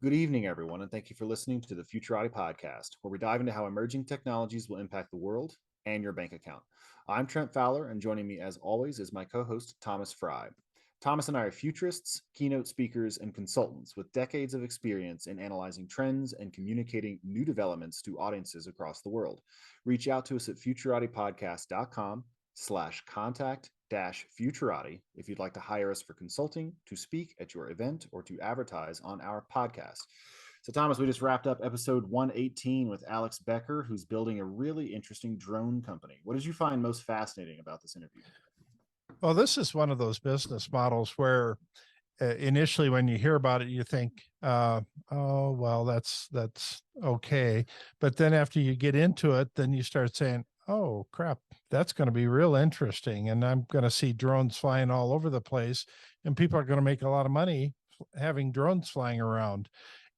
Good evening, everyone, and thank you for listening to the Futurati podcast, where we dive into how emerging technologies will impact the world and your bank account. I'm Trent Fowler, and joining me, as always, is my co host, Thomas Fry. Thomas and I are futurists, keynote speakers, and consultants with decades of experience in analyzing trends and communicating new developments to audiences across the world. Reach out to us at futuratipodcast.com/contact-futurati if you'd like to hire us for consulting, to speak at your event, or to advertise on our podcast. So, Thomas, we just wrapped up episode 118 with Alex Bäcker, who's building a really interesting drone company. What did you find most fascinating about this interview? Well, this is one of those business models where initially when you hear about it, you think, oh, well, that's okay. But then after you get into it, then you start saying, oh, crap, that's going to be real interesting. And I'm going to see drones flying all over the place, and people are going to make a lot of money having drones flying around.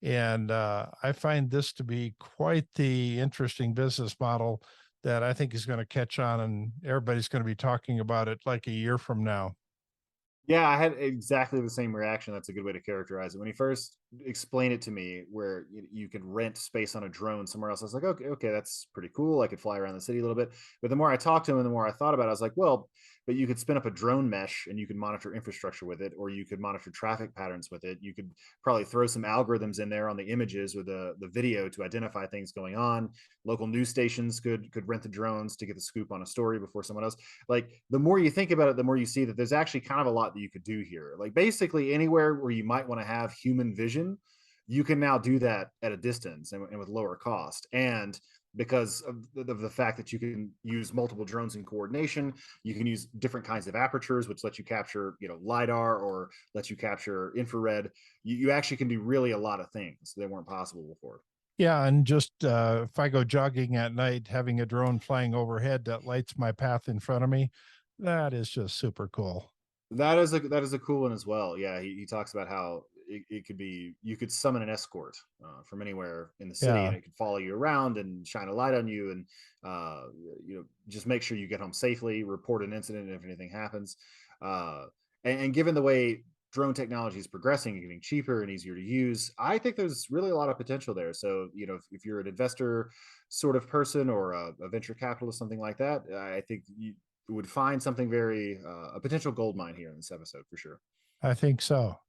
And I find this to be quite the interesting business model that I think is going to catch on, and everybody's going to be talking about it like a year from now. Yeah, I had exactly the same reaction. That's a good way to characterize it. When he first explained it to me, where you could rent space on a drone somewhere else, I was like, okay, that's pretty cool. I could fly around the city a little bit. But the more I talked to him and the more I thought about it, I was like, well, but you could spin up a drone mesh and you could monitor infrastructure with it, or you could monitor traffic patterns with it. You could probably throw some algorithms in there on the images or the video to identify things going on. Local news stations could rent the drones to get the scoop on a story before someone else. Like, the more you think about it, the more you see that there's actually kind of a lot that you could do here. Like, basically anywhere where you might want to have human vision, you can now do that at a distance and with lower cost. And because of the fact that you can use multiple drones in coordination, you can use different kinds of apertures, which let you capture, LiDAR, or let you capture infrared. You actually can do really a lot of things that weren't possible before. Yeah, and just if I go jogging at night, having a drone flying overhead that lights my path in front of me, that is just super cool. That is a cool one as well. Yeah, he talks about how it could be, you could summon an escort from anywhere in the city, Yeah. and it could follow you around and shine a light on you, and just make sure you get home safely, report an incident if anything happens. And given the way drone technology is progressing and getting cheaper and easier to use, I think there's really a lot of potential there. So, if you're an investor sort of person, or a venture capitalist, something like that, I think you would find something very a potential gold mine here in this episode for sure. I think so.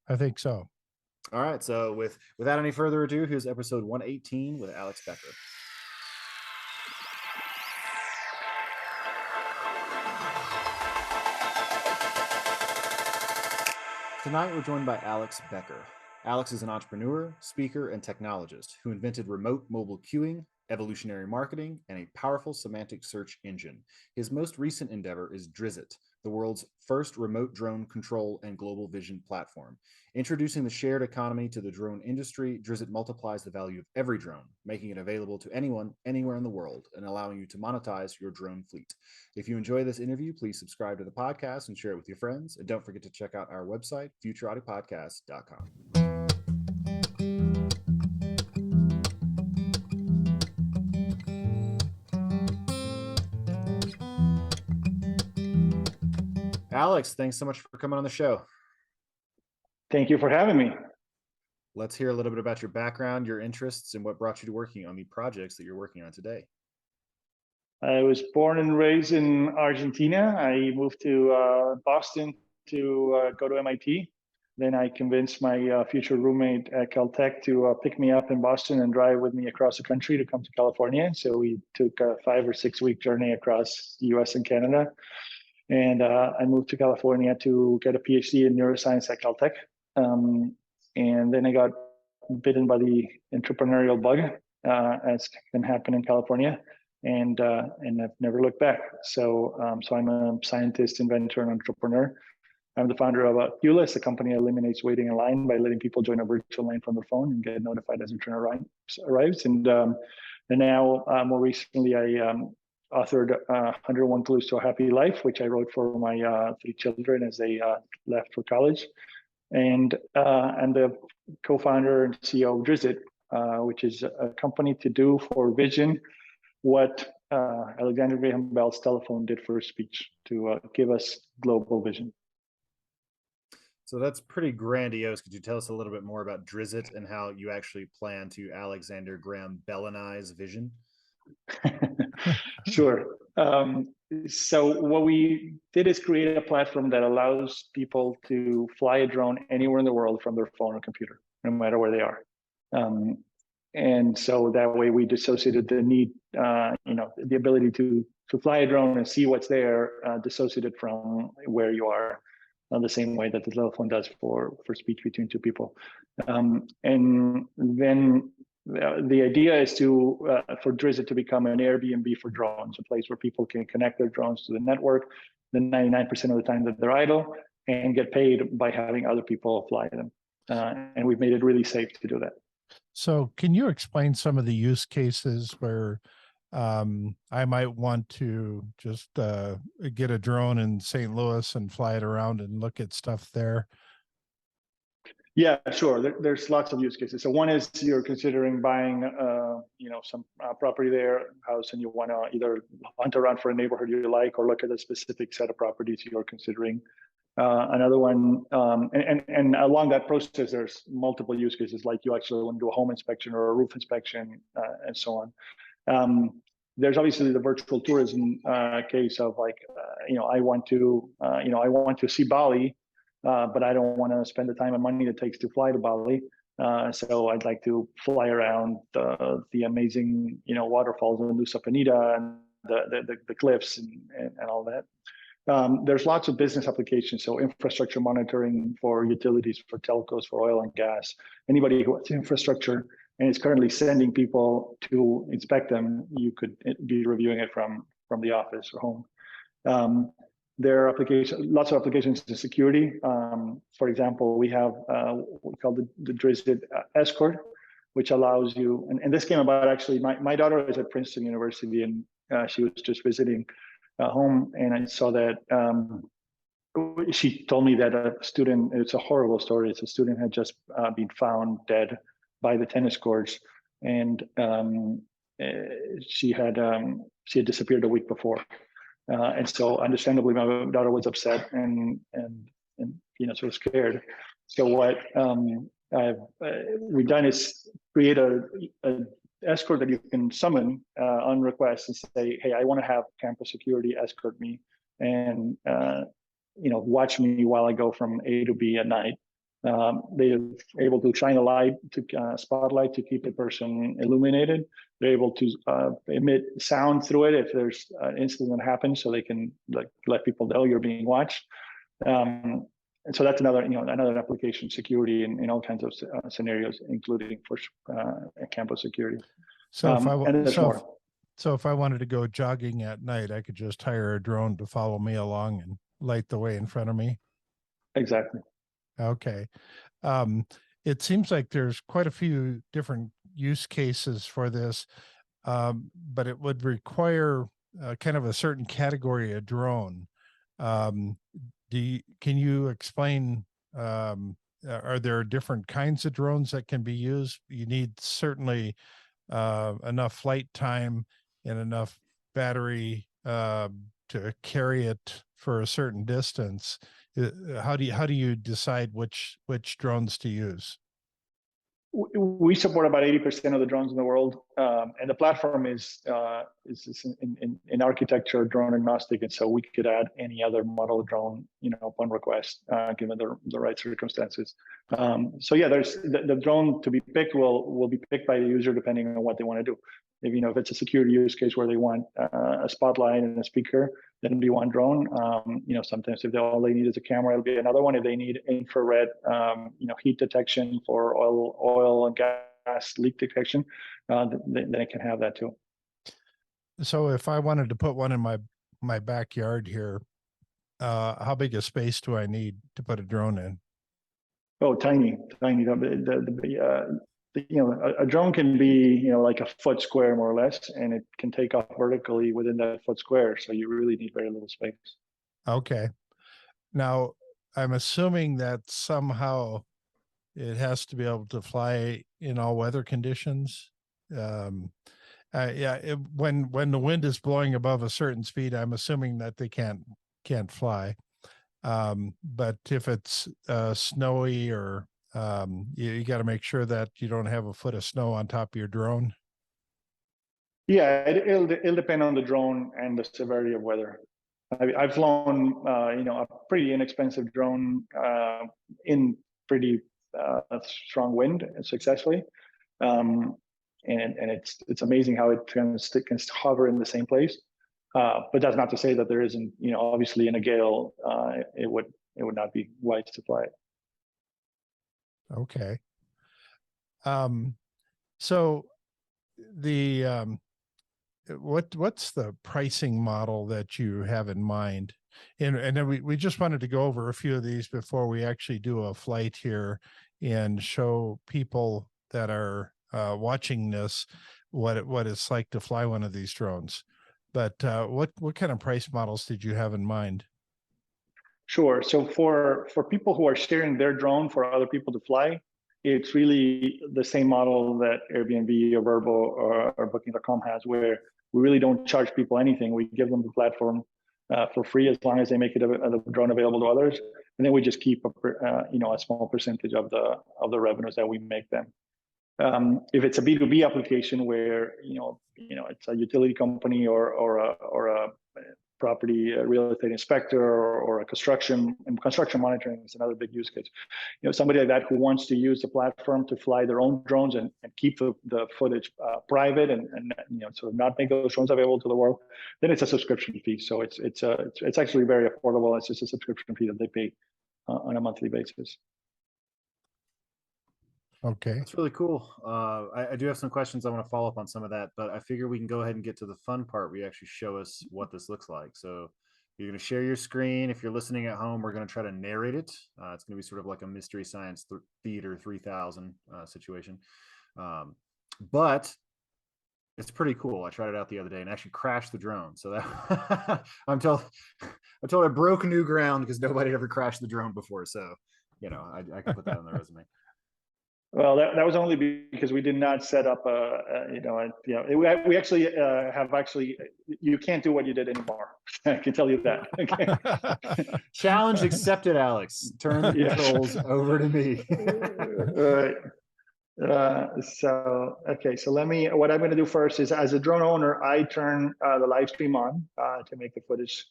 All right, so without any further ado, here's episode 118 with Alex Bäcker. Tonight we're joined by Alex Bäcker. Alex is an entrepreneur, speaker, and technologist who invented remote mobile queuing, evolutionary marketing, and a powerful semantic search engine. His most recent endeavor is Drisit, the world's first remote drone control and global vision platform. Introducing the shared economy to the drone industry, Drisit multiplies the value of every drone, making it available to anyone, anywhere in the world, and allowing you to monetize your drone fleet. If you enjoy this interview, please subscribe to the podcast and share it with your friends. And don't forget to check out our website, futuratipodcast.com. Alex, thanks so much for coming on the show. Thank you for having me. Let's hear a little bit about your background, your interests, and what brought you to working on the projects that you're working on today. I was born and raised in Argentina. I moved to Boston to go to MIT. Then I convinced my future roommate at Caltech to pick me up in Boston and drive with me across the country to come to California. So we took a 5 or 6 week journey across the US and Canada. And I moved to California to get a PhD in neuroscience at Caltech. And then I got bitten by the entrepreneurial bug, as can happen in California, and I've never looked back. So I'm a scientist, inventor, and entrepreneur. I'm the founder of Ulyss, a company that eliminates waiting in line by letting people join a virtual line from their phone and get notified as a return arrives. And now, more recently, I authored 101 Clues to a Happy Life, which I wrote for my 3 children as they left for college. And I'm the co-founder and CEO of Drisit, which is a company to do for vision what Alexander Graham Bell's telephone did for speech, to give us global vision. So that's pretty grandiose. Could you tell us a little bit more about Drisit and how you actually plan to Alexander Graham Bellanize vision? Sure. So what we did is create a platform that allows people to fly a drone anywhere in the world from their phone or computer, no matter where they are. And so that way we dissociated the need, the ability to fly a drone and see what's there, dissociated from where you are, the same way that the telephone does for speech between two people. And then the idea is for Drisit to become an Airbnb for drones, a place where people can connect their drones to the network the 99% of the time that they're idle, and get paid by having other people fly them. And we've made it really safe to do that. So can you explain some of the use cases where I might want to just get a drone in St. Louis and fly it around and look at stuff there? Yeah, sure. There's lots of use cases. So one is you're considering buying, some property there, house, and you want to either hunt around for a neighborhood you like or look at a specific set of properties you're considering. Another one, and along that process, there's multiple use cases, like you actually want to do a home inspection or a roof inspection, and so on. There's obviously the virtual tourism case of like, I want to see Bali, but I don't want to spend the time and money it takes to fly to Bali. So I'd like to fly around the amazing, waterfalls in Nusa Penida and the cliffs and all that. There's lots of business applications, so infrastructure monitoring for utilities, for telcos, for oil and gas. Anybody who has infrastructure and is currently sending people to inspect them, you could be reviewing it from the office or home. There are lots of applications in security. For example, we have what we call the Drisit escort, which allows you, and this came about actually, my daughter is at Princeton University, and she was just visiting home, and I saw that she told me that a student, it's a horrible story, it's a student had just been found dead by the tennis courts, and she had disappeared a week before. And so understandably, my daughter was upset and sort of scared. So what we've done is create a escort that you can summon on request and say, hey, I want to have campus security escort me and watch me while I go from A to B at night. They're able to shine a light, to spotlight to keep the person illuminated. They're able to emit sound through it if there's an incident that happens, so they can let people know you're being watched. And so that's another application, security in all kinds of scenarios, including for campus security. So if I wanted to go jogging at night, I could just hire a drone to follow me along and light the way in front of me. Exactly. Okay. It seems like there's quite a few different use cases for this, but it would require kind of a certain category of drone. Can you explain, are there different kinds of drones that can be used? You need certainly enough flight time and enough battery to carry it for a certain distance. How do you decide which drones to use? We support about 80% of the drones in the world, and the platform is in architecture drone agnostic, and so we could add any other model of drone, upon request, given the right circumstances. So yeah, there's the drone to be picked will be picked by the user depending on what they want to do. If it's a security use case where they want a spotlight and a speaker, then it'll be one drone. Sometimes if all they need is a camera, it'll be another one. If they need infrared, heat detection for oil and gas leak detection, then it can have that too. So if I wanted to put one in my backyard here, how big a space do I need to put a drone in? Oh, tiny. A drone can be, like a foot square more or less, and it can take off vertically within that foot square. So you really need very little space. Okay. Now, I'm assuming that somehow it has to be able to fly in all weather conditions. When the wind is blowing above a certain speed, I'm assuming that they can't fly. But if it's snowy or you got to make sure that you don't have a foot of snow on top of your drone. Yeah, it'll depend on the drone and the severity of weather. I've flown, a pretty inexpensive drone in pretty strong wind successfully, and it's amazing how it can hover in the same place. But that's not to say that there isn't, obviously in a gale, it would not be wise to fly it. Okay. So the what's the pricing model that you have in mind? And then we just wanted to go over a few of these before we actually do a flight here and show people that are watching this what it's like to fly one of these drones. But what kind of price models did you have in mind? Sure. So for people who are sharing their drone for other people to fly, it's really the same model that Airbnb or Vrbo or Booking.com has, where we really don't charge people anything. We give them the platform for free as long as they make the drone available to others, and then we just keep a small percentage of the revenues that we make them. If it's a B2B application where it's a utility company or a property real estate inspector or a construction monitoring is another big use case. Somebody like that who wants to use the platform to fly their own drones and keep the footage private and sort of not make those drones available to the world, then it's a subscription fee. So it's actually very affordable. It's just a subscription fee that they pay on a monthly basis. Okay. That's really cool. I do have some questions. I want to follow up on some of that, but I figure we can go ahead and get to the fun part where you actually show us what this looks like. So you're going to share your screen. If you're listening at home, we're going to try to narrate it. It's going to be sort of like a Mystery Science Theater 3000 situation. But it's pretty cool. I tried it out the other day and actually crashed the drone. So that I'm told I broke new ground because nobody ever crashed the drone before. So, I can put that on the resume. Well, that was only because we did not set up we actually you can't do what you did anymore. I can tell you that. Okay. Challenge accepted, Alex. Turn the controls over to me. So what I'm going to do first is, as a drone owner, I turn the live stream on to make the footage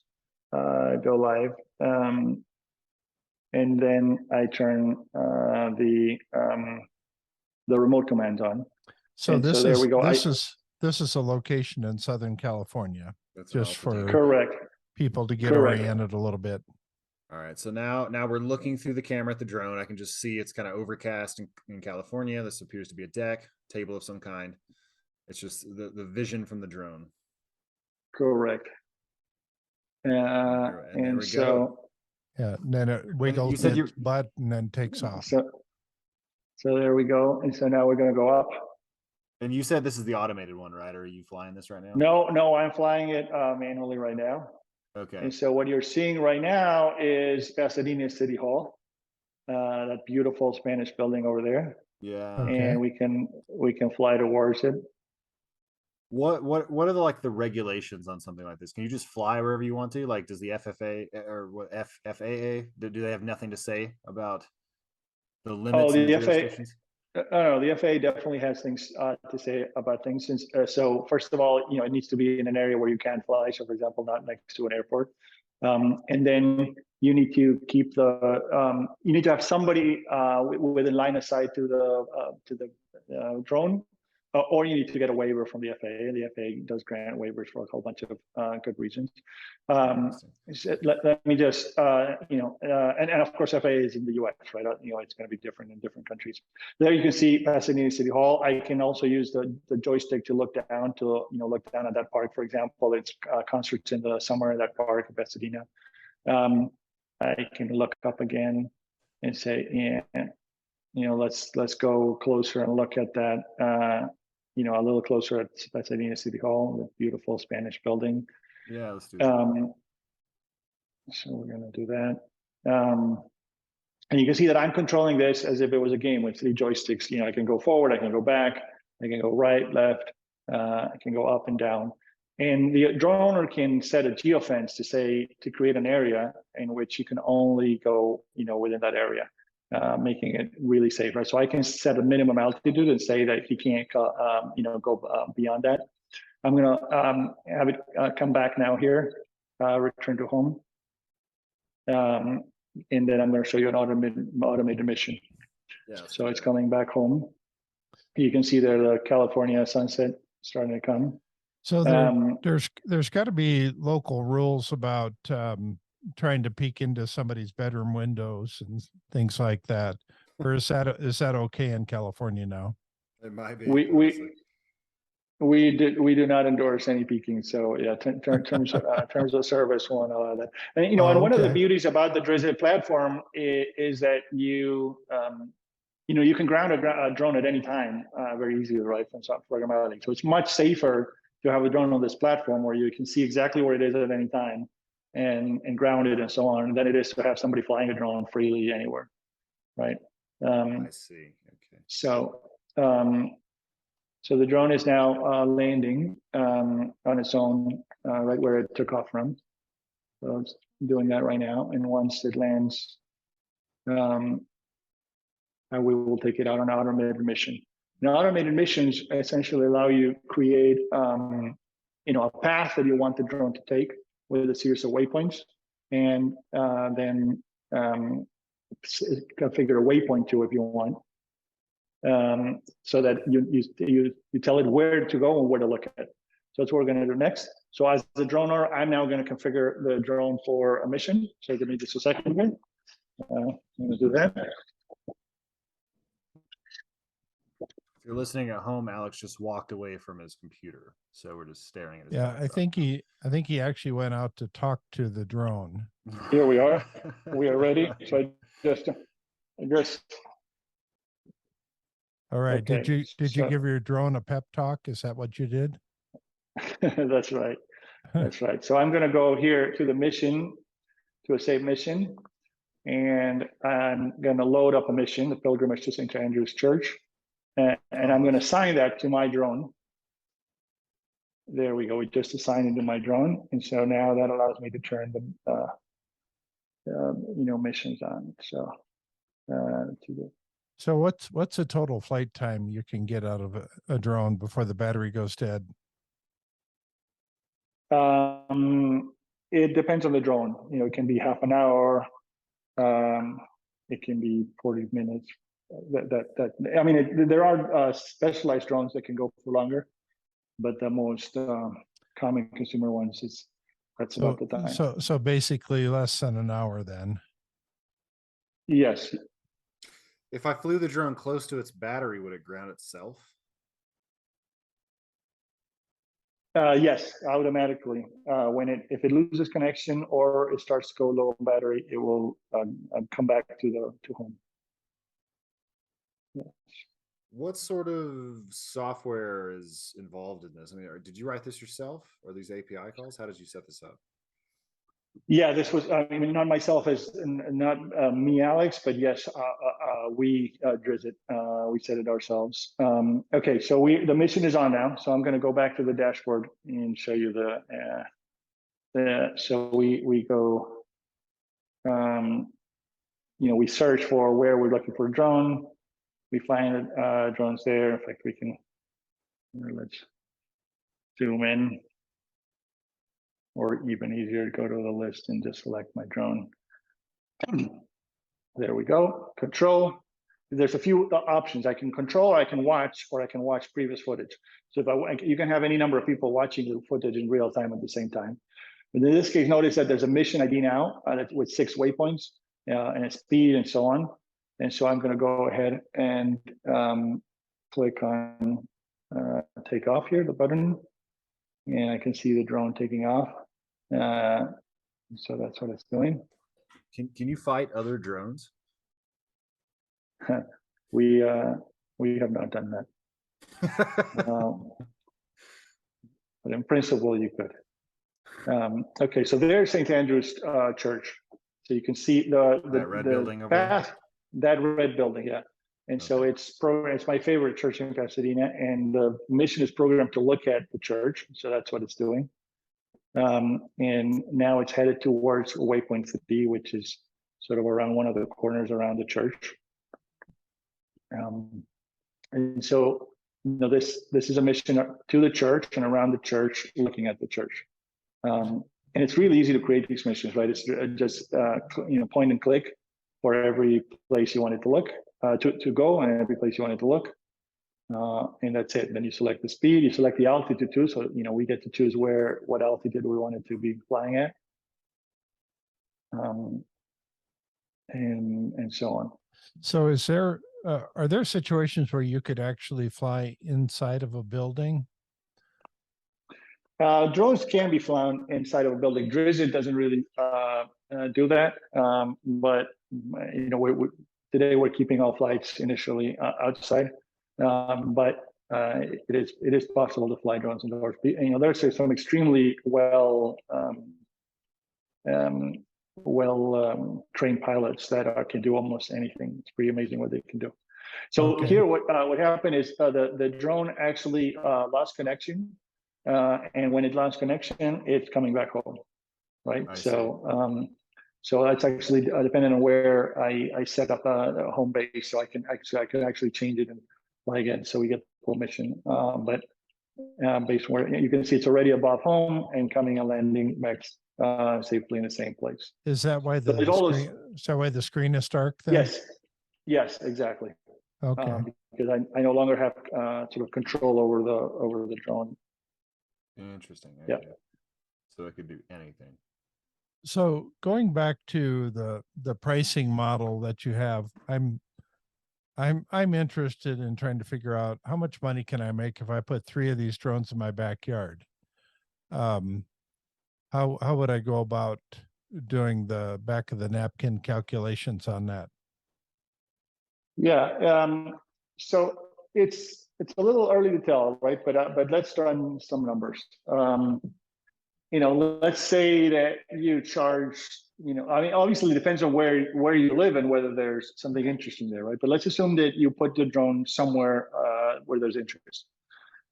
go live. And then I turn the remote commands on. So there we go. This is a location in Southern California. That's just for correct people to get oriented a little bit. All right. So now we're looking through the camera at the drone. I can just see it's kind of overcast in California. This appears to be a deck, table of some kind. It's just the vision from the drone. Correct. And so. Yeah, and then it wiggles its butt and then takes off. So there we go. And so now we're going to go up. And you said this is the automated one, right? Or are you flying this right now? No, I'm flying it manually right now. Okay. And so what you're seeing right now is Pasadena City Hall, that beautiful Spanish building over there. Yeah. Okay. And we can fly towards it. What are the regulations on something like this? Can you just fly wherever you want to? Like, does the FFA or what FAA do they have nothing to say about the limits and jurisdictions? No, the FAA definitely has things to say about things. So first of all, it needs to be in an area where you can fly. So for example, not next to an airport. And then you need to keep you need to have somebody within line of sight to the drone. Or you need to get a waiver from the FAA. The FAA does grant waivers for a whole bunch of good reasons. Let me just, and of course, FAA is in the US, right? It's going to be different in different countries. There you can see Pasadena City Hall. I can also use the joystick to look down at that park. For example, it's concerts in the summer in that park in Pasadena. I can look up again and say, let's go closer and look at that. A little closer at Pasadena City Hall, the beautiful Spanish building. Yeah, let's do that. So we're going to do that. And you can see that I'm controlling this as if it was a game with 3 joysticks. I can go forward, I can go back, I can go right, left, I can go up and down. And the drone owner can set a geofence to create an area in which you can only go, within that area, making it really safe, right? So I can set a minimum altitude and say that he can't, go beyond that. I'm gonna have it come back now here, return to home. And then I'm gonna show you an automated mission. Yeah. So it's coming back home. You can see there the California sunset starting to come. So there's got to be local rules about trying to peek into somebody's bedroom windows and things like that. Or is that okay in California now? It might be. We do not endorse any peeking. So yeah, terms of service won't allow that. And and one of the beauties about the Drisit platform is that you can ground a drone at any time very easily, right, from software programmatic. So it's much safer to have a drone on this platform where you can see exactly where it is at any time and ground it and so on, than it is to have somebody flying a drone freely anywhere, right? I see. Okay. So the drone is now landing on its own, right where it took off from. So it's doing that right now. And once it lands, we will take it out on an automated mission. Now, automated missions essentially allow you to create, a path that you want the drone to take with a series of waypoints, and then configure a waypoint to if you want, so that you tell it where to go and where to look at. So that's what we're going to do next. So as the drone owner, I'm now going to configure the drone for a mission. So give me just a second here. I'm going to do that. If you're listening at home, Alex just walked away from his computer, so we're just staring at his laptop. I think he actually went out to talk to the drone. Here we are. We are ready. So I just. All right. Okay. Did you give your drone a pep talk? Is that what you did? That's right. That's right. So I'm going to go here to the mission, to a saved mission, and I'm going to load up a mission, the pilgrimage to St. Andrew's Church, and I'm going to assign that to my drone. There we go. We just assigned it to my drone, and so now that allows me to turn the missions on. So what's the total flight time you can get out of a drone before the battery goes dead? It depends on the drone. It can be half an hour. It can be 40 minutes. There are specialized drones that can go for longer, but the most common consumer ones that's about the time. So basically less than an hour then. Yes. If I flew the drone close to its battery, would it ground itself? Yes, automatically. If it loses connection or it starts to go low on battery, it will come back to home. Yes. What sort of software is involved in this? Did you write this yourself, or these API calls? How did you set this up? Yeah, this was, not myself as not me, Alex, but yes, we, Drisit, we set it ourselves. Okay, so the mission is on now. So I'm going to go back to the dashboard and show you so we go, we search for where we're looking for a drone. We find drones there. In fact, we can, let's zoom in. Or even easier to go to the list and just select my drone. There we go. Control. There's a few options. I can control, I can watch, or I can watch previous footage. So you can have any number of people watching the footage in real time at the same time. But in this case, notice that there's a mission ID now with 6 waypoints and its speed and so on. And so I'm going to go ahead and click on take off here, the button, and I can see the drone taking off. So that's what it's doing. Can you fight other drones? We have not done that. But in principle, you could. Okay, so there's St. Andrew's Church. So you can see that red building over there? That red building, yeah. And so Okay. it's my favorite church in Pasadena, and the mission is programmed to look at the church. So that's what it's doing. And now it's headed towards Waypoint 3, which is sort of around one of the corners around the church. And so, this is a mission to the church and around the church, looking at the church. And it's really easy to create these missions, right? It's just point and click for every place you want it to look to go, and every place you want it to look. And that's it. Then you select the speed, you select the altitude too. So, we get to choose what altitude we want it to be flying at. And so on. So are there situations where you could actually fly inside of a building? Drones can be flown inside of a building. Drisit doesn't really do that. But today we're keeping all flights initially outside. But it is possible to fly drones indoors. There's some extremely trained pilots that can do almost anything. It's pretty amazing what they can do. So Okay. here, what happened is the drone actually lost connection, and when it lost connection, it's coming back home, right? So that's actually depending on where I set up a home base, so I can actually change it and fly again. So we get the full mission, but based where you can see it's already above home and coming and landing back safely in the same place. Is that why the screen is dark then? Yes, exactly. Okay. Because I no longer have sort of control over the drone. Interesting. Yeah. So it could do anything. So going back to the pricing model that you have, I'm interested in trying to figure out how much money can I make if I put 3 of these drones in my backyard. How would I go about doing the back of the napkin calculations on that? Yeah. So it's a little early to tell, right? But let's run some numbers. Let's say that you charge. Obviously it depends on where you live and whether there's something interesting there, right? But let's assume that you put the drone somewhere where there's interest.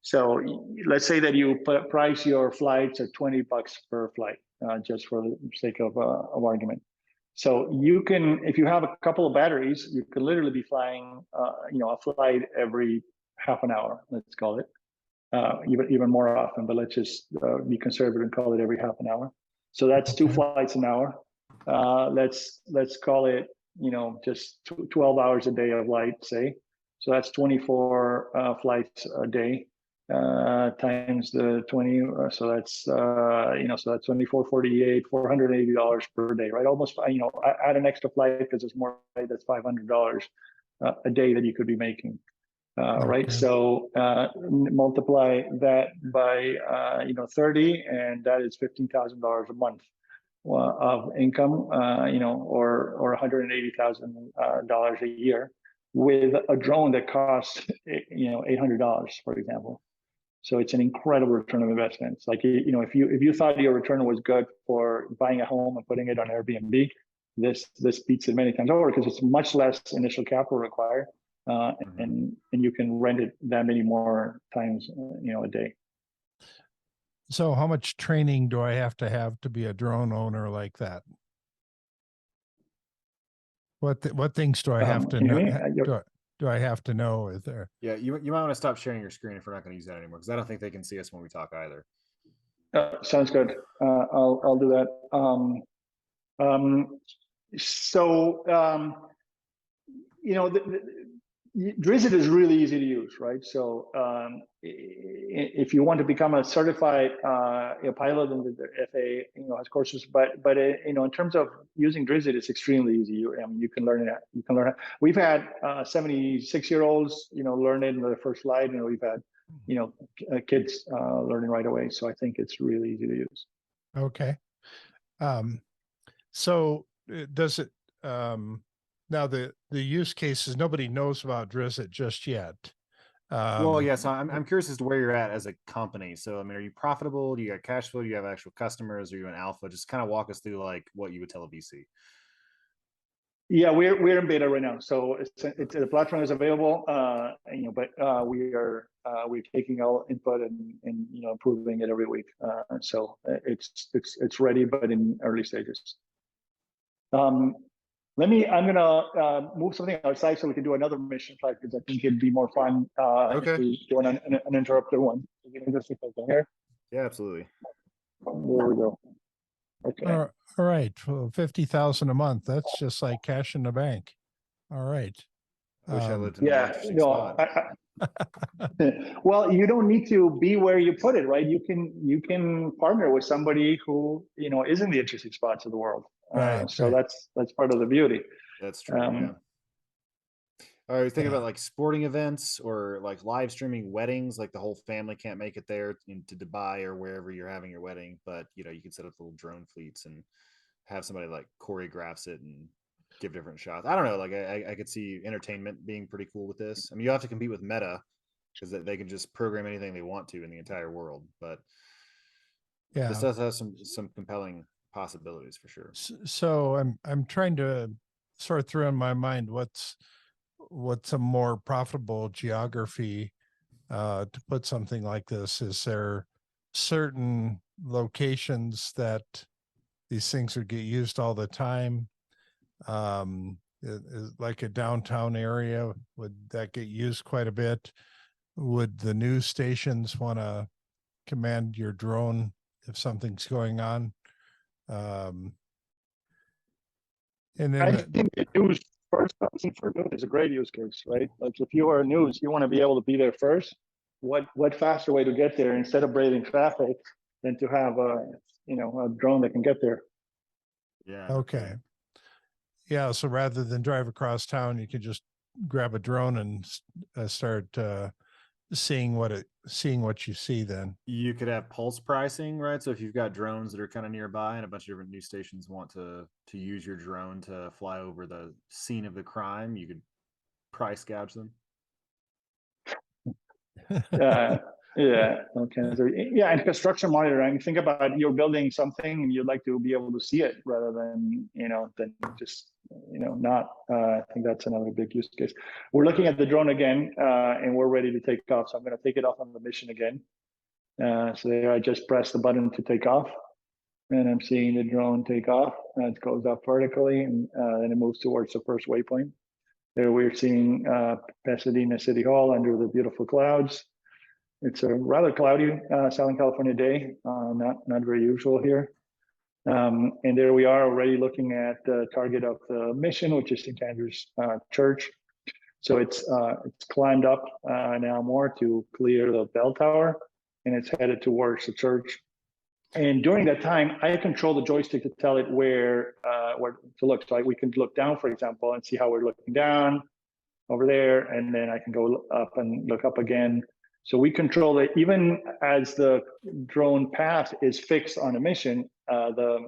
So let's say that you price your flights at $20 per flight, just for the sake of argument. So you can, if you have a couple of batteries, you could literally be flying, a flight every half an hour, let's call it, even more often. But let's just be conservative and call it every half an hour. So that's 2 flights an hour. Let's call it, just 12 hours a day of light, say. So that's 24 flights a day times the 20. So that's so that's 24, 48, $480 per day, right? Almost, add an extra flight because there's more flight, that's $500 a day that you could be making. Right. So multiply that by 30, and that is $15,000 a month of income, or $180,000 a year, with a drone that costs $800, for example. So it's an incredible return of investment. It's like, if you thought your return was good for buying a home and putting it on Airbnb, this beats it many times over, because it's much less initial capital required. And you can rent it that many more times, a day. So how much training do I have to be a drone owner like that? What things do I have to know? Do I have to know? Is there? Yeah, you might want to stop sharing your screen if we're not going to use that anymore, because I don't think they can see us when we talk either. Sounds good. I'll do that. Drisit is really easy to use, right? So if you want to become a certified pilot, and the FAA has courses, but in terms of using Drisit, it's extremely easy. You can learn it. We've had 76-year-olds learn it in their first flight, and we've had kids learning right away. So I think it's really easy to use. Okay. So does it? Now the use cases, nobody knows about Drisit just yet. Well, yeah. So I'm curious as to where you're at as a company. So I mean, are you profitable? Do you got cash flow? Do you have actual customers? Are you an alpha? Just kind of walk us through like what you would tell a VC. Yeah, we're in beta right now, so the platform is available, but we're taking all input and improving it every week. So it's ready, but in early stages. I'm gonna move something outside so we can do another mission flight, because I think it'd be more fun if Okay. we do an uninterrupted one. Give me just a second here. Yeah, absolutely. There we go. Okay. All right. Well, 50,000 a month. That's just like cash in the bank. All right. I wish I lived in a more Yeah, interesting no, spot. well, you don't need to be where you put it, right? You can partner with somebody who is in the interesting spots of the world. Right, So right. that's part of the beauty. That's true. Yeah. I was thinking Yeah. about like sporting events or like live streaming weddings. Like the whole family can't make it there to Dubai or wherever you're having your wedding, but you can set up little drone fleets and have somebody like choreographs it and give different shots. I don't know. Like I could see entertainment being pretty cool with this. I mean, you have to compete with Meta because they can just program anything they want to in the entire world. But this Yeah. does have some compelling possibilities for sure. So I'm trying to sort through in my mind what's a more profitable geography to put something like this. Is there certain locations that these things would get used all the time? Like a downtown area, would that get used quite a bit? Would the news stations want to command your drone if something's going on? And I then think the news first person for news is a great use case, right? Like if you are news, you want to be able to be there first. What faster way to get there instead of braving traffic than to have a drone that can get there? Yeah. okay. Yeah, so rather than drive across town, you can just grab a drone and start seeing what you see then. You could have pulse pricing, right? So if you've got drones that are kind of nearby and a bunch of different news stations want to use your drone to fly over the scene of the crime, you could price gouge them. Uh, yeah, okay. So, yeah, and construction monitoring. Think about you're building something and you'd like to be able to see it rather than just not. I think that's another big use case. We're looking at the drone again, and we're ready to take off. So I'm going to take it off on the mission again. So there, I just press the button to take off, and I'm seeing the drone take off. It goes up vertically, and then it moves towards the first waypoint. There we're seeing Pasadena City Hall under the beautiful clouds. It's a rather cloudy Southern California day, not very usual here. And there we are already looking at the target of the mission, which is St. Andrew's Church. So it's climbed up now more to clear the bell tower, and it's headed towards the church. And during that time, I control the joystick to tell it where to look. So we can look down, for example, and see how we're looking down over there, and then I can go up and look up again. So we control it even as the drone path is fixed on a mission. The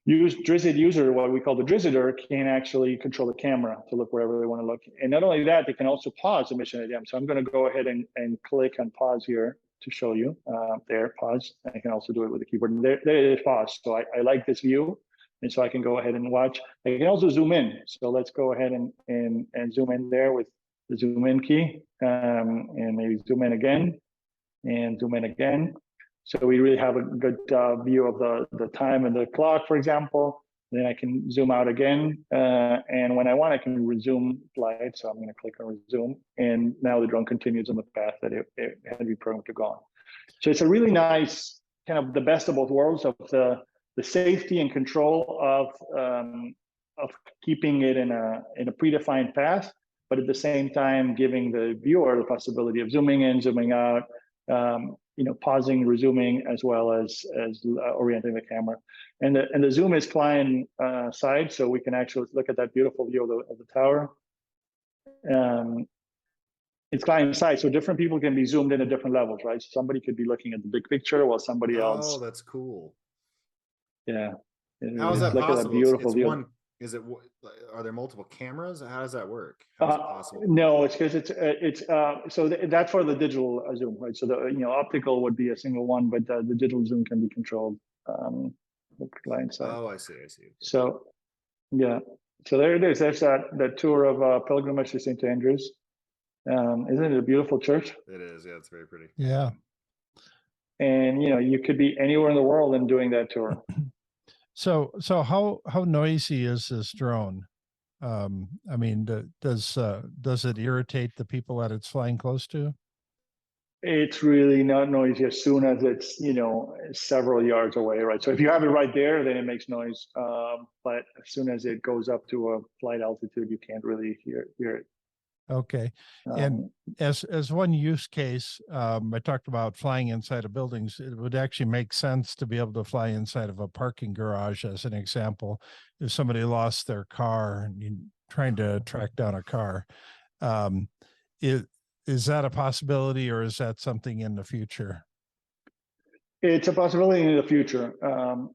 Drisit user, what we call the Drisiter, can actually control the camera to look wherever they want to look. And not only that, they can also pause the mission at them. So I'm going to go ahead and click on pause here to show you. There, pause. I can also do it with the keyboard. And there it is pause. So I like this view. And so I can go ahead and watch. I can also zoom in. So let's go ahead and zoom in there with the zoom in key, and maybe zoom in again and zoom in again. So we really have a good view of the time and the clock, for example. Then I can zoom out again. And when I want, I can resume flight. So I'm going to click on resume. And now the drone continues on the path that it had been programmed to go on. So it's a really nice kind of the best of both worlds of the safety and control of keeping it in a predefined path, but at the same time giving the viewer the possibility of zooming in, zooming out, pausing, resuming, as well as orienting the camera. And the zoom is client side, so we can actually look at that beautiful view of the tower. It's client side, so different people can be zoomed in at different levels, right? So somebody could be looking at the big picture while somebody else. Oh, that's cool. Yeah. How is that look possible? At that beautiful it's view. one. Is it? Are there multiple cameras? How does that work? How is it possible? No, it's because that's for the digital zoom, right? So the optical would be a single one, but the digital zoom can be controlled the client side. Oh, I see. So Yeah. So there it is. There's that tour of pilgrimage to St. Andrews. Isn't it a beautiful church? It is. Yeah, it's very pretty. Yeah. And you could be anywhere in the world and doing that tour. So how noisy is this drone? I mean, does it irritate the people that it's flying close to? It's really not noisy as soon as it's several yards away, right? So if you have it right there, then it makes noise. But as soon as it goes up to a flight altitude, you can't really hear it. Okay. And as one use case, I talked about flying inside of buildings. It would actually make sense to be able to fly inside of a parking garage, as an example. If somebody lost their car and you're trying to track down a car, is that a possibility, or is that something in the future? It's a possibility in the future,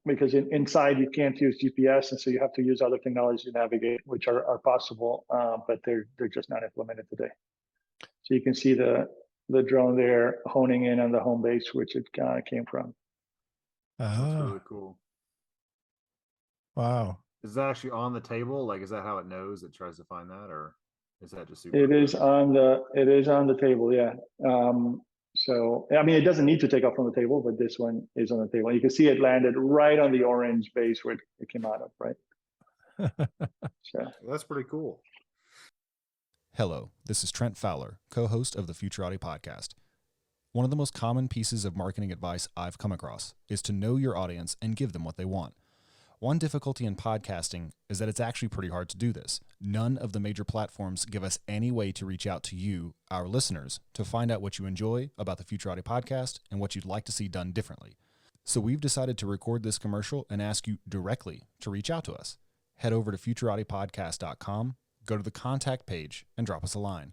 because inside you can't use GPS, and so you have to use other technologies to navigate, which are possible, but they're just not implemented today. So you can see the drone there honing in on the home base, which it came from. That's really cool. Wow. Is that actually on the table? Like, is that how it knows? It tries to find that, or is that just super? It is on the table, yeah. So I mean, it doesn't need to take off from the table, but this one is on the table. You can see it landed right on the orange base where it came out of, right? So Well, that's pretty cool. Hello, this is Trent Fowler, co-host of the Futurati podcast. One of the most common pieces of marketing advice I've come across is to know your audience and give them what they want. One difficulty in podcasting is that it's actually pretty hard to do this. None of the major platforms give us any way to reach out to you, our listeners, to find out what you enjoy about the Futurati podcast and what you'd like to see done differently. So we've decided to record this commercial and ask you directly to reach out to us. Head over to futuratipodcast.com, go to the contact page, and drop us a line.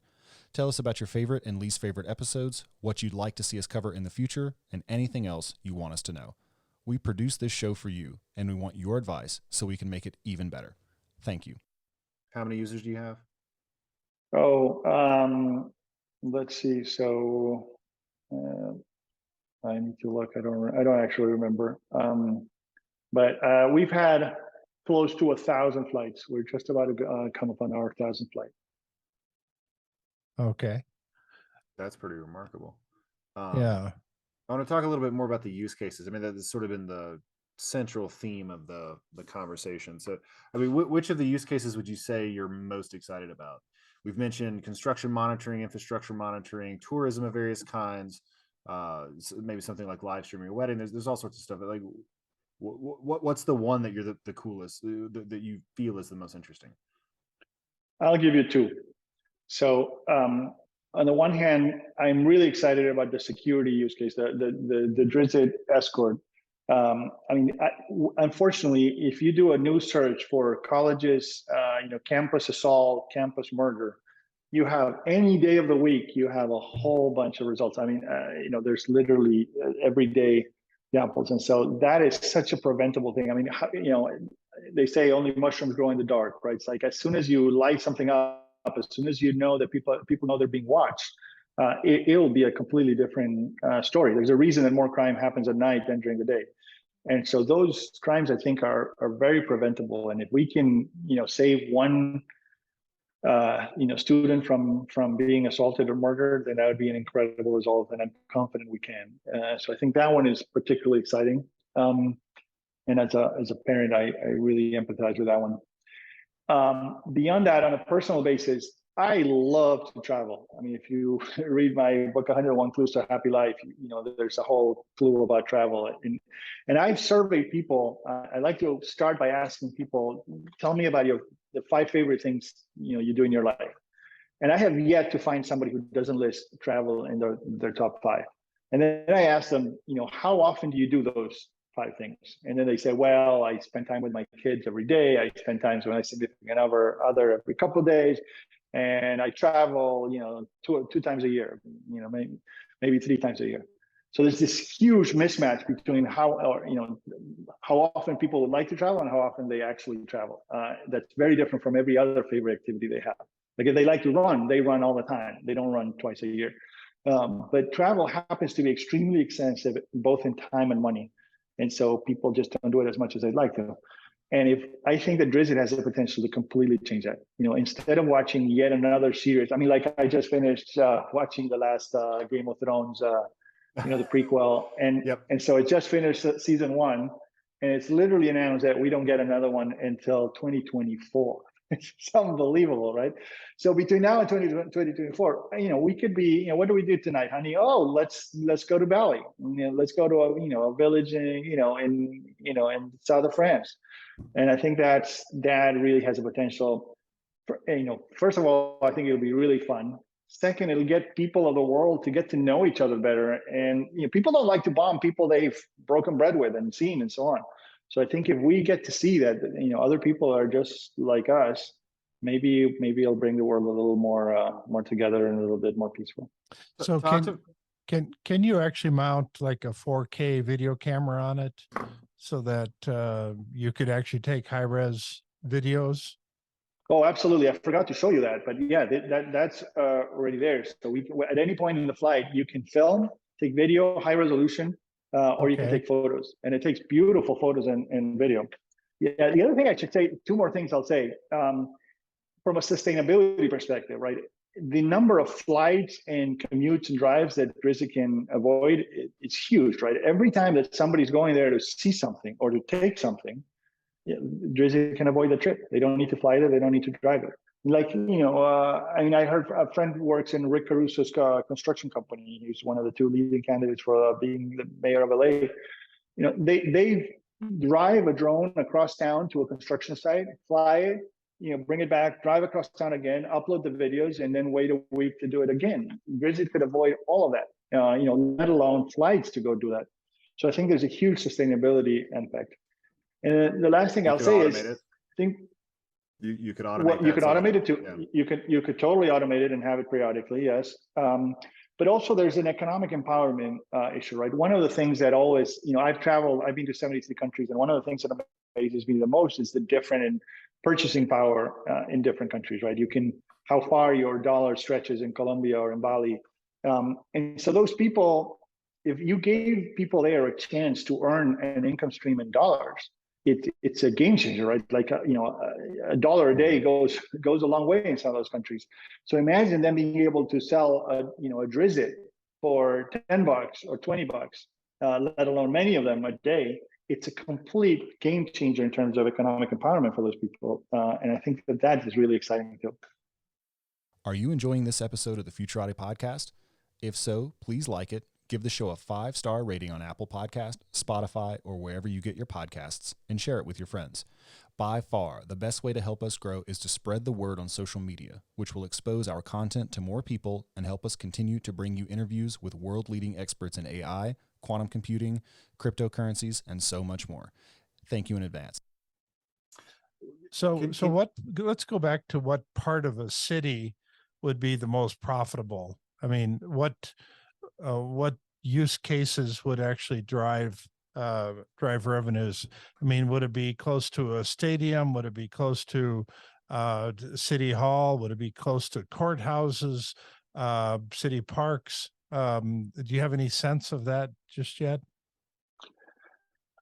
Tell us about your favorite and least favorite episodes, what you'd like to see us cover in the future, and anything else you want us to know. We produce this show for you, and we want your advice so we can make it even better. Thank you. How many users do you have? Let's see. So I need to look. I don't actually remember. But we've had close to 1,000 flights. We're just about to come up on our 1,000th flight. Okay. That's pretty remarkable. Yeah. I want to talk a little bit more about the use cases. I mean, that's sort of been the central theme of the conversation. So, I mean, which of the use cases would you say you're most excited about? We've mentioned construction monitoring, infrastructure monitoring, tourism of various kinds, maybe something like live streaming a wedding. There's all sorts of stuff. Like, what's the one that you're the coolest, that you feel is the most interesting? I'll give you two. So on the one hand, I'm really excited about the security use case, the Drisit escort. I mean, unfortunately, if you do a new search for colleges, campus assault, campus murder, you have any day of the week, you have a whole bunch of results. I mean, there's literally every day examples. And so that is such a preventable thing. I mean, they say only mushrooms grow in the dark, right? It's like as soon as you light something up, as soon as you know that people know they're being watched, it'll be a completely different story. There's a reason that more crime happens at night than during the day. And so those crimes, I think, are very preventable. And if we can, save one, student from being assaulted or murdered, then that would be an incredible result. And I'm confident we can. So I think that one is particularly exciting. And as a parent, I really empathize with that one. Beyond that, on a personal basis, I love to travel. I mean, if you read my book, 101 Clues to a Happy Life, there's a whole clue about travel. And I've surveyed people. I like to start by asking people, tell me about the 5 favorite things, you do in your life. And I have yet to find somebody who doesn't list travel in their top 5. And then I ask them, how often do you do those 5 things? And then they say, well, I spend time with my kids every day. I spend time with my significant other every couple of days. And I travel, two times a year, maybe 3 times a year. So there's this huge mismatch between how often people would like to travel and how often they actually travel. That's very different from every other favorite activity they have. Like if they like to run, they run all the time. They don't run twice a year. But travel happens to be extremely expensive, both in time and money. And so people just don't do it as much as they'd like to. And if I think that Drisit has the potential to completely change that, instead of watching yet another series, I mean, like I just finished watching the last Game of Thrones, the prequel, and Yep. and so it just finished season 1, and it's literally announced that we don't get another one until 2024. It's unbelievable, right? So between now and 2024, we could be, what do we do tonight, honey? Oh, let's go to Bali. Let's go to a village in south of France. And I think that really has a potential for, first of all, I think it'll be really fun. Second, it'll get people of the world to get to know each other better. And people don't like to bomb people they've broken bread with and seen and so on. So I think if we get to see that, other people are just like us, maybe it'll bring the world a little more together and a little bit more peaceful. So can you actually mount like a 4K video camera on it so that you could actually take high-res videos? Oh, absolutely. I forgot to show you that, but yeah, that's already there. So at any point in the flight, you can film, take video, high resolution, or you can take photos, and it takes beautiful photos and video. Yeah. The other thing I should say, 2 more things I'll say, from a sustainability perspective, right? The number of flights and commutes and drives that Drisit can avoid, it's huge, right? Every time that somebody's going there to see something or to take something, Drisit can avoid the trip. They don't need to fly there. They don't need to drive it. Like, I heard a friend who works in Rick Caruso's construction company. He's one of the 2 leading candidates for being the mayor of LA. They drive a drone across town to a construction site, fly it, bring it back, drive across town again, upload the videos, and then wait a week to do it again. Drisit could avoid all of that, let alone flights to go do that. So I think there's a huge sustainability impact. And the last thing I'll say is, I think you could automate. You could automate it too. Yeah. You could totally automate it and have it periodically, yes. But also there's an economic empowerment issue, right? One of the things that always, I've been to 73 countries, and one of the things that amazes me the most is the different in purchasing power in different countries, right? How far your dollar stretches in Colombia or in Bali. And so those people, if you gave people there a chance to earn an income stream in dollars, it's a game changer, right? Like $1 a day goes a long way in some of those countries. So imagine them being able to sell a Drisit for $10 or $20, let alone many of them a day. It's a complete game changer in terms of economic empowerment for those people, and I think that is really exciting too. Are you enjoying this episode of the Futurati Podcast? If so, please like it. Give the show a 5-star rating on Apple Podcast, Spotify, or wherever you get your podcasts, and share it with your friends. By far, the best way to help us grow is to spread the word on social media, which will expose our content to more people and help us continue to bring you interviews with world-leading experts in AI, quantum computing, cryptocurrencies, and so much more. Thank you in advance. Let's go back to what part of a city would be the most profitable. I mean, what use cases would actually drive revenues? I mean, would it be close to a stadium? Would it be close to city hall? Would it be close to courthouses, city parks? Do you have any sense of that just yet?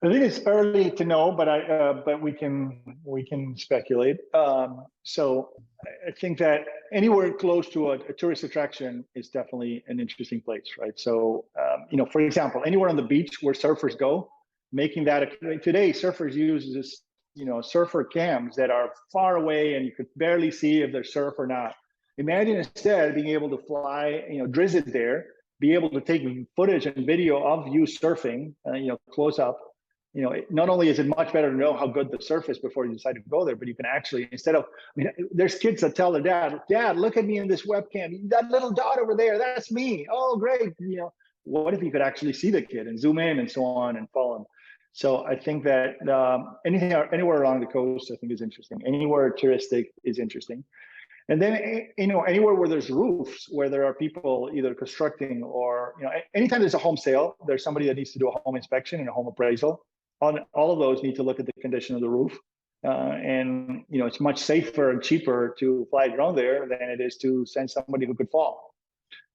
I think it's early to know, but we can speculate. So I think that anywhere close to a tourist attraction is definitely an interesting place, right? So for example, anywhere on the beach where surfers go, making that today surfers use this surfer cams that are far away and you could barely see if they're surf or not. Imagine instead being able to fly Drisit there, be able to take footage and video of you surfing, close up. Not only is it much better to know how good the surf is before you decide to go there, but you can actually, there's kids that tell their dad, look at me in this webcam, that little dot over there, that's me. Oh, great. What if you could actually see the kid and zoom in and so on and follow him? So I think that anywhere along the coast, I think is interesting. Anywhere touristic is interesting. And then, anywhere where there's roofs, where there are people either constructing or, anytime there's a home sale, there's somebody that needs to do a home inspection and a home appraisal. All of those need to look at the condition of the roof. And, it's much safer and cheaper to fly a drone there than it is to send somebody who could fall.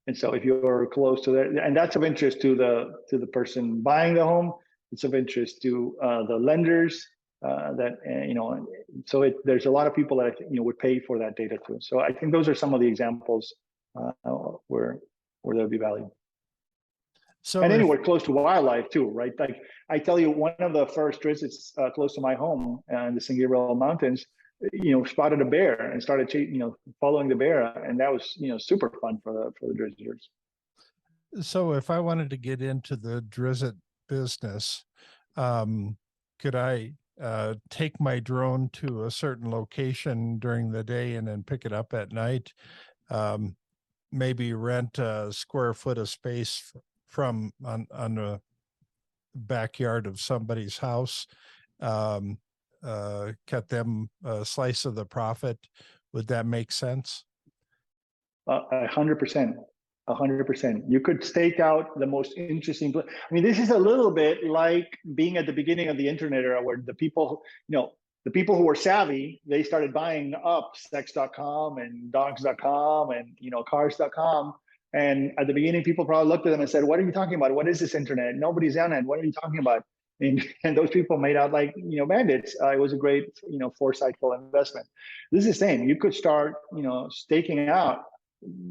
And so if you're close to that, and that's of interest to the person buying the home, it's of interest to the lenders, So there's a lot of people that I think, would pay for that data too. So I think those are some of the examples where there'll be value. So and anywhere close to wildlife too, right? Like I tell you, one of the first Drisits close to my home in the San Gabriel Mountains, spotted a bear and started following the bear, and that was super fun for the Drisiters. So if I wanted to get into the Drisit business, could I take my drone to a certain location during the day and then pick it up at night? Maybe rent a square foot of space from on the backyard of somebody's house, cut them a slice of the profit. Would that make sense? 100%. 100%. You could stake out the most interesting. I mean, this is a little bit like being at the beginning of the internet era, where the people who were savvy, they started buying up sex.com and dogs.com and cars.com. And at the beginning, people probably looked at them and said, "What are you talking about? What is this internet? Nobody's on it. What are you talking about?" And those people made out like bandits. It was a great foresightful investment. This is the same. You could start staking out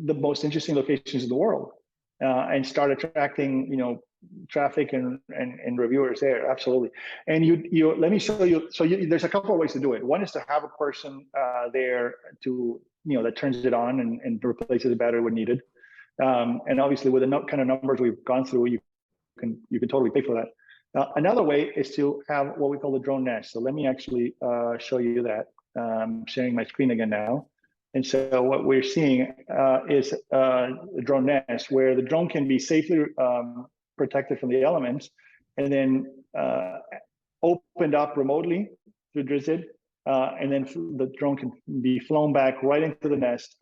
the most interesting locations in the world and start attracting traffic and reviewers there. Absolutely. And you let me show you. So there's a couple of ways to do it. One is to have a person there to that turns it on and replaces the battery when needed. And obviously with the kind of numbers we've gone through, you can totally pay for that. Another way is to have what we call the drone nest. So let me actually show you that. I'm sharing my screen again now. And so what we're seeing is a drone nest where the drone can be safely protected from the elements, and then opened up remotely through Drisit, and then the drone can be flown back right into the nest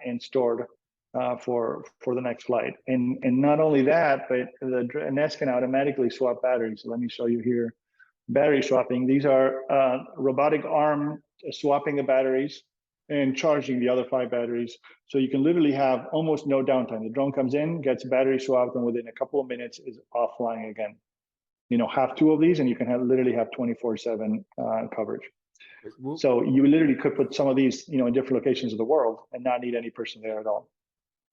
and stored for the next flight. And not only that, but the nest can automatically swap batteries. So let me show you here, battery swapping. These are robotic arm swapping the batteries and charging the other 5 batteries. So you can literally have almost no downtime. The drone comes in, gets battery swapped, and within a couple of minutes is off flying again. Have 2 of these and you can literally have 24/7 coverage. So you literally could put some of these, in different locations of the world and not need any person there at all.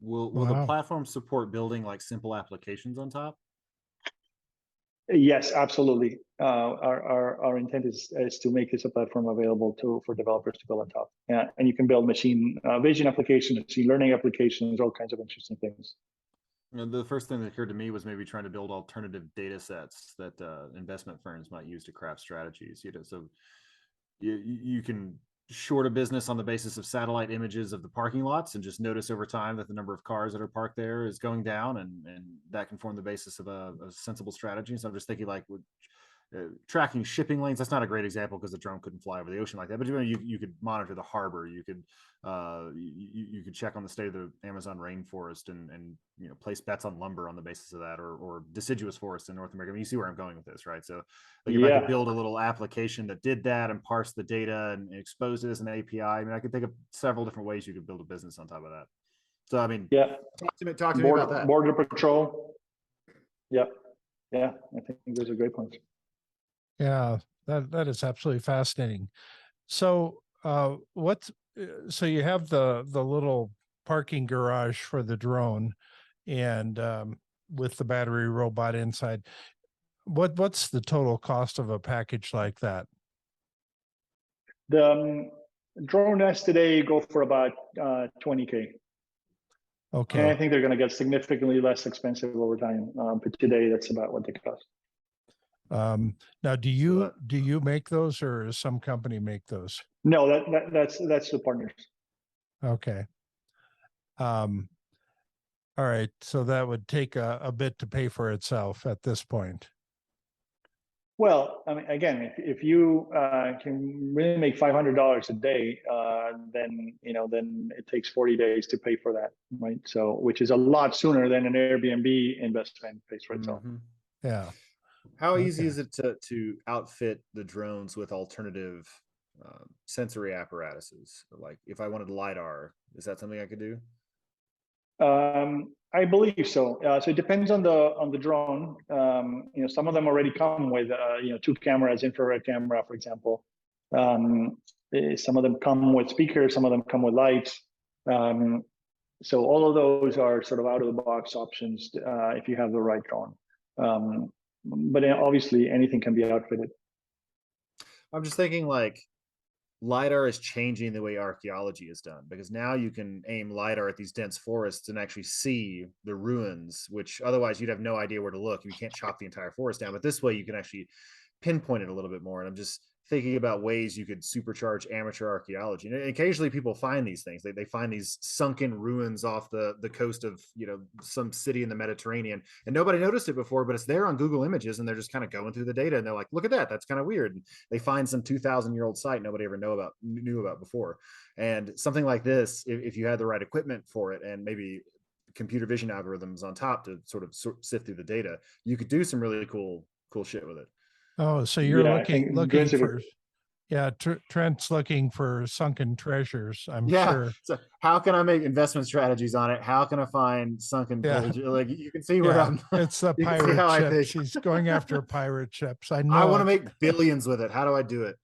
Will the platform support building like simple applications on top? Yes, absolutely. Our intent is to make this a platform available for developers to build on top. And you can build machine vision applications, machine learning applications, all kinds of interesting things. The first thing that occurred to me was maybe trying to build alternative data sets that investment firms might use to craft strategies. So you can short a business on the basis of satellite images of the parking lots and just notice over time that the number of cars that are parked there is going down, and that can form the basis of a sensible strategy. So I'm just thinking like with tracking shipping lanes. That's not a great example because the drone couldn't fly over the ocean like that, but you could monitor the harbor. You could check on the state of the Amazon rainforest and place bets on lumber on the basis of that, or deciduous forests in North America. I mean, you see where I'm going with this, right? So like if I could build a little application that did that and parse the data and expose it as an API, I mean, I could think of several different ways you could build a business on top of that. So I mean, talk to me about that. Border patrol. Yeah, I think those are great points. Yeah, that is absolutely fascinating. So so you have the little parking garage for the drone, and with the battery robot inside. What's the total cost of a package like that? The drone nests today go for about $20K. Okay. And I think they're going to get significantly less expensive over time. But today, that's about what they cost. Now, do you make those, or does some company make those? No, that's the partners. Okay. All right. So that would take a bit to pay for itself at this point. Well, I mean, again, if you can really make $500 a day, then it takes 40 days to pay for that, right? So, which is a lot sooner than an Airbnb investment pays for itself. Mm-hmm. Yeah. How easy is it to outfit the drones with alternative sensory apparatuses? Like if I wanted LiDAR, is that something I could do? I believe so. So it depends on the drone. Some of them already come with two cameras, infrared camera, for example. Some of them come with speakers. Some of them come with lights. So all of those are sort of out of the box options if you have the right drone. But obviously anything can be outfitted. I'm just thinking like LiDAR is changing the way archaeology is done, because now you can aim LiDAR at these dense forests and actually see the ruins, which otherwise you'd have no idea where to look. You can't chop the entire forest down, but this way you can actually pinpoint it a little bit more. And I'm just thinking about ways you could supercharge amateur archaeology. And occasionally people find these things. They find these sunken ruins off the coast of some city in the Mediterranean, and nobody noticed it before, but it's there on Google Images, and they're just kind of going through the data, and they're like, look at that, that's kind of weird. And they find some 2,000-year-old site nobody ever knew about before. And something like this, if you had the right equipment for it and maybe computer vision algorithms on top to sort of sift through the data, you could do some really cool shit with it. Oh, so you're looking Drisit for, Trent's looking for sunken treasures, I'm sure. So how can I make investment strategies on it? How can I find sunken villages? Like, you can see where I'm. It's the pirate ship. She's going after pirate ships. I know. I want to make billions with it. How do I do it?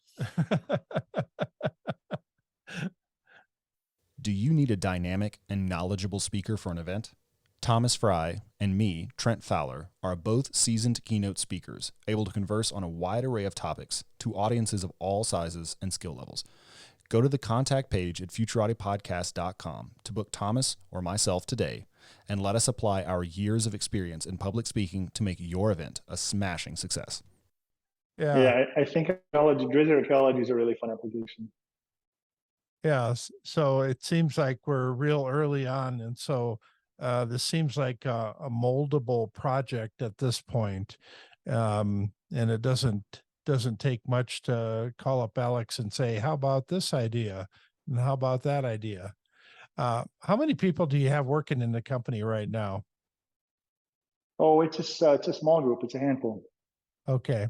Do you need a dynamic and knowledgeable speaker for an event? Thomas Fry and me, Trent Fowler, are both seasoned keynote speakers, able to converse on a wide array of topics to audiences of all sizes and skill levels. Go to the contact page at futuraudiopodcast.com to book Thomas or myself today, and let us apply our years of experience in public speaking to make your event a smashing success. Yeah, I think Drisit archaeology is a really fun application. Yeah, so it seems like we're real early on, and so this seems like a moldable project at this point. And it doesn't take much to call up Alex and say, how about this idea? And how about that idea? How many people do you have working in the company right now? Oh, it's a small group. It's a handful. Okay.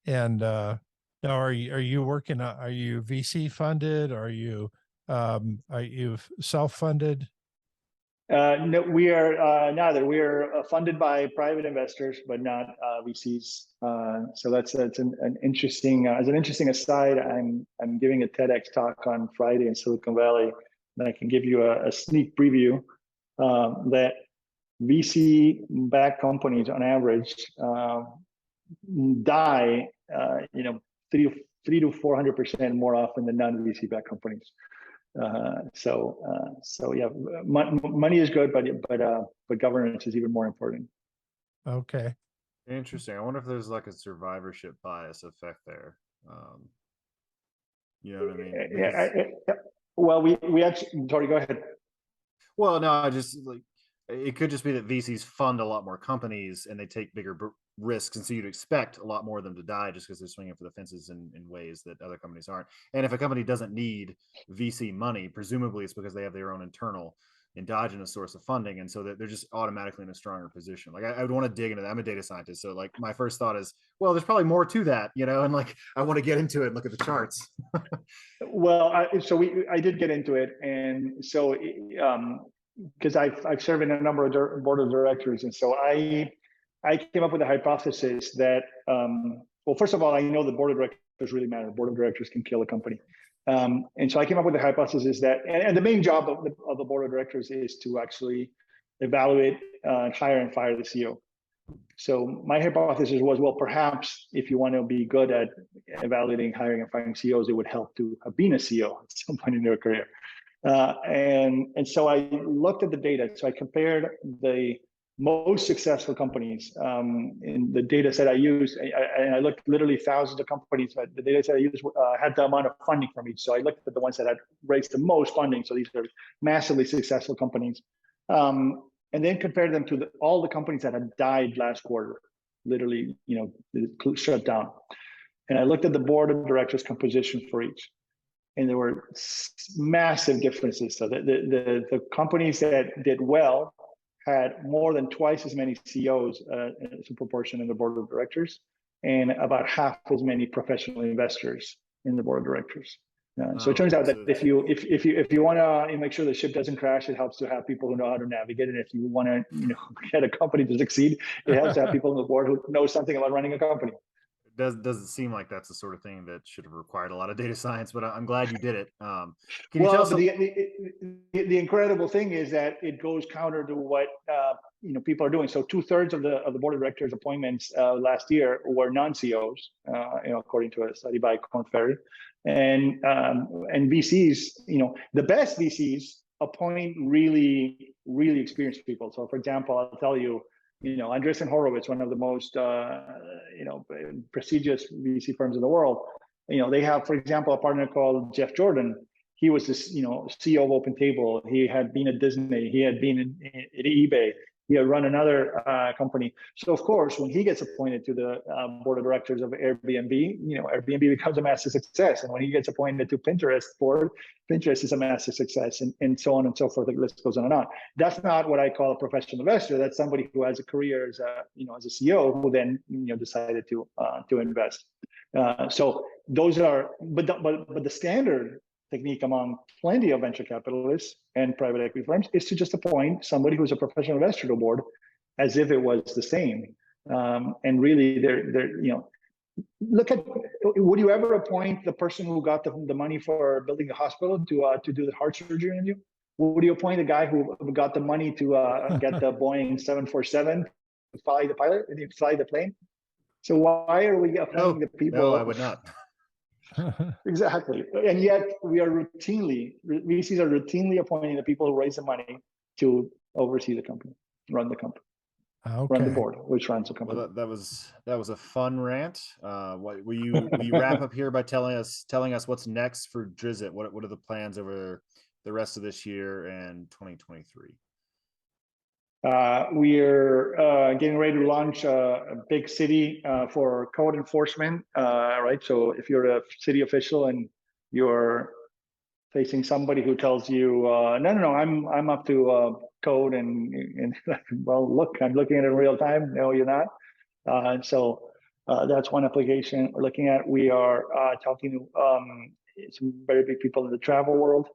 And now are you working, are you VC funded? Are you self-funded? No, we are neither. We are funded by private investors, but not VCs. So that's an interesting. As an interesting aside, I'm giving a TEDx talk on Friday in Silicon Valley, and I can give you a sneak preview that VC-backed companies, on average, die, 300 to 400% more often than non-VC-backed companies. So yeah, money is good, but governance is even more important. Okay. Interesting. I wonder if there's like a survivorship bias effect there. You know what I mean? Yeah. Well, we actually. Sorry, go ahead. Well, no, I just like, it could just be that VCs fund a lot more companies and they take bigger risks, and so you'd expect a lot more of them to die just because they're swinging for the fences in ways that other companies aren't. And if a company doesn't need VC money, presumably it's because they have their own internal endogenous source of funding, and so that they're just automatically in a stronger position. Like, I would want to dig into that. I'm a data scientist, so like my first thought is, well, there's probably more to that, and like I want to get into it and look at the charts. Well, I did get into it, and so because I've served in a number of board of directors, and so I came up with a hypothesis that well, first of all, I know the board of directors really matter. Board of directors can kill a company. And so I came up with the hypothesis that, and the main job of the board of directors is to actually evaluate, hire and fire the CEO. So my hypothesis was, well, perhaps if you want to be good at evaluating, hiring and firing CEOs, it would help to have been a CEO at some point in their career. And so I looked at the data. So I compared the most successful companies in the data set I used, and I looked literally thousands of companies. But the data set I used had the amount of funding from each. So I looked at the ones that had raised the most funding. So these are massively successful companies, and then compared them to all the companies that had died last quarter, literally, shut down. And I looked at the board of directors composition for each, and there were massive differences. So the companies that did well had more than twice as many CEOs as a proportion in the board of directors, and about half as many professional investors in the board of directors. So it turns out that So if you want to make sure the ship doesn't crash, it helps to have people who know how to navigate it. If you want to get a company to succeed, it helps to have people on the board who know something about running a company. it doesn't seem like that's the sort of thing that should have required a lot of data science, but I'm glad you did it. Can you tell Well, us? but the incredible thing is that it goes counter to what people are doing. So 2/3 of the board of directors appointments last year were non-CEOs, according to a study by Korn Ferry, and VCs. The best VCs appoint really, really experienced people. So, for example, I'll tell you. Andreessen Horowitz, one of the most prestigious VC firms in the world. They have, for example, a partner called Jeff Jordan. He was this, CEO of OpenTable. He had been at Disney. He had been at eBay. He had run another company. So, of course, when he gets appointed to the board of directors of Airbnb, Airbnb becomes a massive success. And when he gets appointed to Pinterest board, Pinterest is a massive success, and so on and so forth. The list goes on and on. That's not what I call a professional investor. That's somebody who has a career as a CEO who then decided to invest. So those are, but the standard technique among plenty of venture capitalists and private equity firms is to just appoint somebody who's a professional investor to the board as if it was the same. And really, look at, would you ever appoint the person who got the money for building the hospital to do the heart surgery on you? Would you appoint the guy who got the money to get the Boeing 747 to fly the pilot and fly the plane? So why are we appointing the people? No, I would not. Exactly. And yet VCs are routinely appointing the people who raise the money to oversee the company, run the company, run the board, which runs the company. Well, that was a fun rant. Will you wrap up here by telling us what's next for Drisit? What are the plans over the rest of this year and 2023? We're getting ready to launch a big city for code enforcement, right? So if you're a city official and you're facing somebody who tells you, no, I'm up to code, and well, look, I'm looking at it in real time. No, you're not. So that's one application we're looking at. We are talking to some very big people in the travel world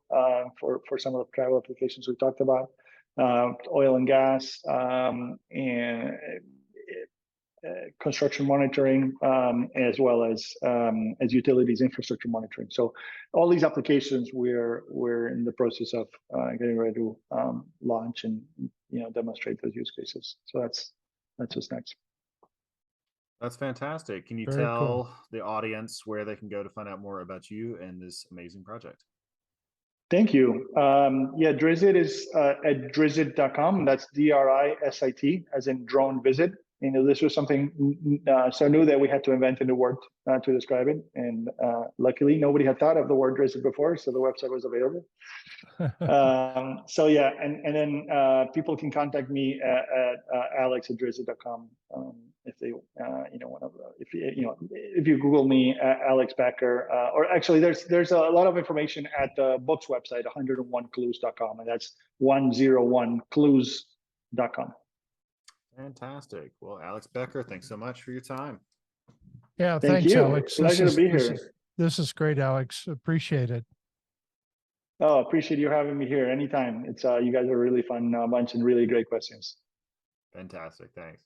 for some of the travel applications we talked about. Oil and gas, and construction monitoring, as well as utilities infrastructure monitoring. So all these applications we're in the process of getting ready to launch and demonstrate those use cases. So that's what's next. That's fantastic. Can you Very tell cool. the audience where they can go to find out more about you and this amazing project? Thank you. Drisit is at drisit.com. That's DRISIT, as in drone visit. This was something so new that we had to invent a new word to describe it. And luckily, nobody had thought of the word Drisit before, so the website was available. And then people can contact me at alex@drisit.com if they if you Google me, Alex Bäcker, or actually there's a lot of information at the book's website, 101clues.com, and that's 101clues.com. Fantastic. Well, Alex Bäcker, thanks so much for your time. Yeah, Thank thanks, you. Alex. Pleasure to be here. This is great, Alex. Appreciate it. Oh, appreciate you having me here anytime. It's you guys are a really fun bunch and really great questions. Fantastic. Thanks.